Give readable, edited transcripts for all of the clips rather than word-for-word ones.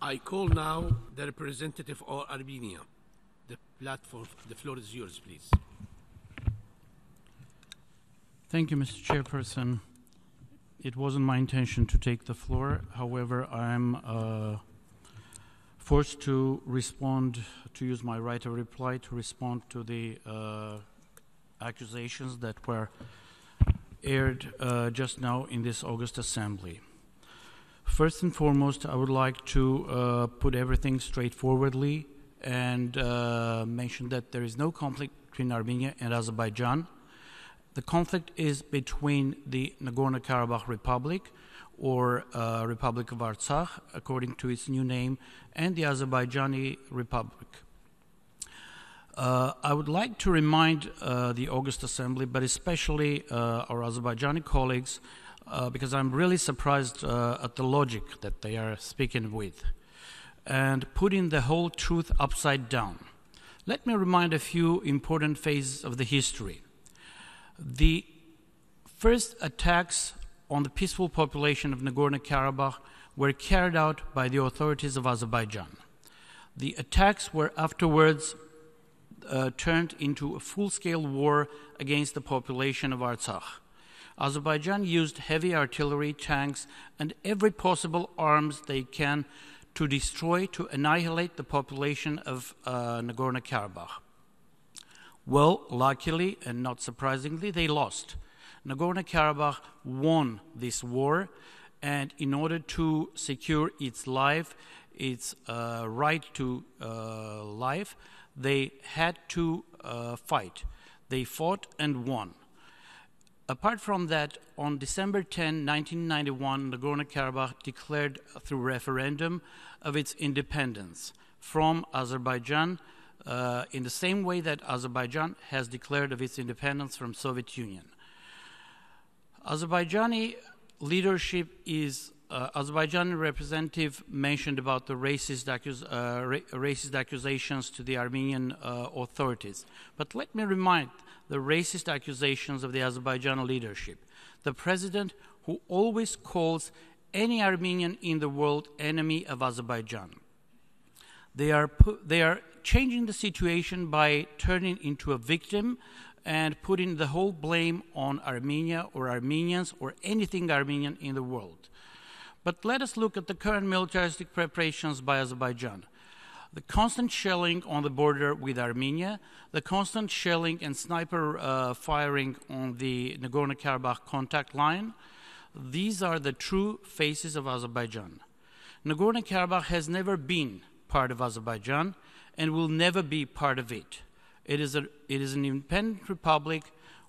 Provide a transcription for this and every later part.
I call now the representative of Armenia. The floor is yours, please. Thank you, Mr. Chairperson. It wasn't my intention to take the floor. However, I'm forced to respond, to use my right of reply, to respond to the accusations that were aired just now in this August Assembly. First and foremost, I would like to put everything straightforwardly and mention that there is no conflict between Armenia and Azerbaijan. The conflict is between the Nagorno-Karabakh Republic, or Republic of Artsakh, according to its new name, and the Azerbaijani Republic. I would like to remind the August Assembly, but especially our Azerbaijani colleagues, because I'm really surprised at the logic that they are speaking with, and putting the whole truth upside down. Let me remind a few important phases of the history. The first attacks on the peaceful population of Nagorno-Karabakh were carried out by the authorities of Azerbaijan. The attacks were afterwards turned into a full-scale war against the population of Artsakh. Azerbaijan used heavy artillery, tanks, and every possible arms they can to destroy, to annihilate the population of Nagorno-Karabakh. Well, luckily and not surprisingly, they lost. Nagorno-Karabakh won this war, and in order to secure its life, its right to life, they had to fight. They fought and won. Apart from that, on December 10, 1991, Nagorno-Karabakh declared through referendum of its independence from Azerbaijan, in the same way that Azerbaijan has declared of its independence from Soviet Union. Azerbaijani leadership is, Azerbaijani representative mentioned about the racist accusations to the Armenian authorities. But let me remind the racist accusations of the Azerbaijani leadership. The president who always calls any Armenian in the world enemy of Azerbaijan. They are changing the situation by turning into a victim and putting the whole blame on Armenia or Armenians or anything Armenian in the world. But let us look at the current militaristic preparations by Azerbaijan. The constant shelling on the border with Armenia, the constant shelling and sniper firing on the Nagorno-Karabakh contact line, these are the true faces of Azerbaijan. Nagorno-Karabakh has never been part of Azerbaijan and will never be part of it. It is an independent republic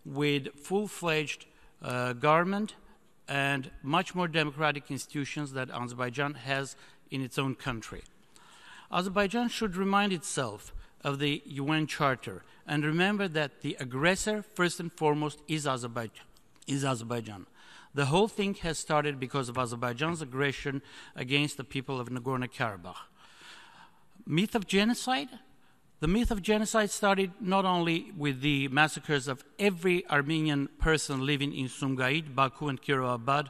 with full-fledged government and much more democratic institutions that Azerbaijan has in its own country. Azerbaijan should remind itself of the UN Charter and remember that the aggressor, first and foremost, is Azerbaijan. The whole thing has started because of Azerbaijan's aggression against the people of Nagorno-Karabakh. Myth of genocide? The myth of genocide started not only with the massacres of every Armenian person living in Sumgait, Baku, and Kirovabad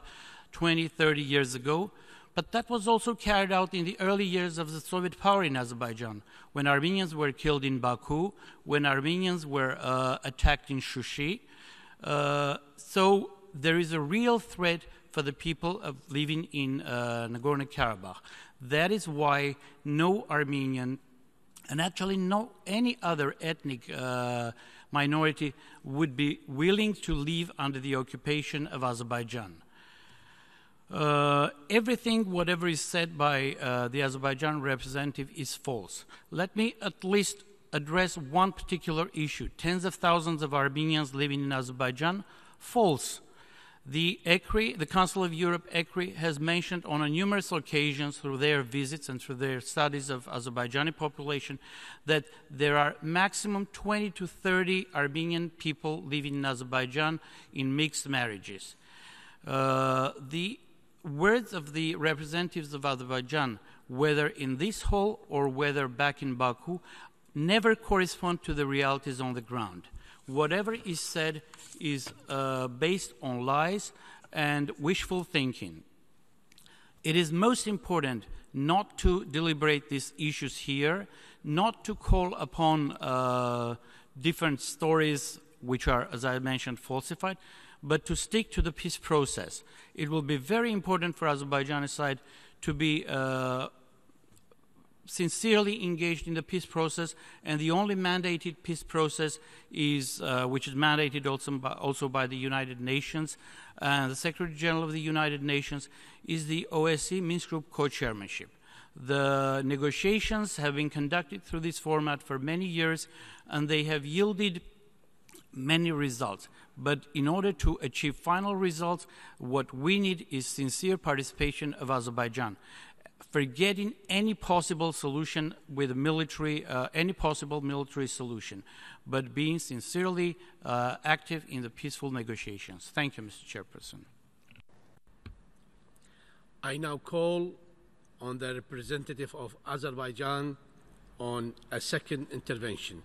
20, 30 years ago, but that was also carried out in the early years of the Soviet power in Azerbaijan, when Armenians were killed in Baku, when Armenians were attacked in Shushi. So there is a real threat for the people living in Nagorno-Karabakh. That is why no Armenian, and actually no any other ethnic minority, would be willing to live under the occupation of Azerbaijan. Everything, whatever is said by the Azerbaijan representative, is false. Let me at least address one particular issue. Tens of thousands of Armenians living in Azerbaijan, false. The ECRI, the Council of Europe ECRI, has mentioned on numerous occasions through their visits and through their studies of Azerbaijani population that there are maximum 20 to 30 Armenian people living in Azerbaijan in mixed marriages. The words of the representatives of Azerbaijan, whether in this hall or whether back in Baku, never correspond to the realities on the ground. Whatever is said is based on lies and wishful thinking. It is most important not to deliberate these issues here, not to call upon different stories which are, as I mentioned, falsified, but to stick to the peace process. It will be very important for Azerbaijani side to be sincerely engaged in the peace process, and the only mandated peace process is, which is mandated also by the United Nations, and the Secretary General of the United Nations, is the OSCE Minsk Group co-chairmanship. The negotiations have been conducted through this format for many years, and they have yielded many results. But in order to achieve final results, what we need is sincere participation of Azerbaijan. Forgetting any possible solution with military, any possible military solution, but being sincerely active in the peaceful negotiations. Thank you, Mr. Chairperson. I now call on the representative of Azerbaijan on a second intervention.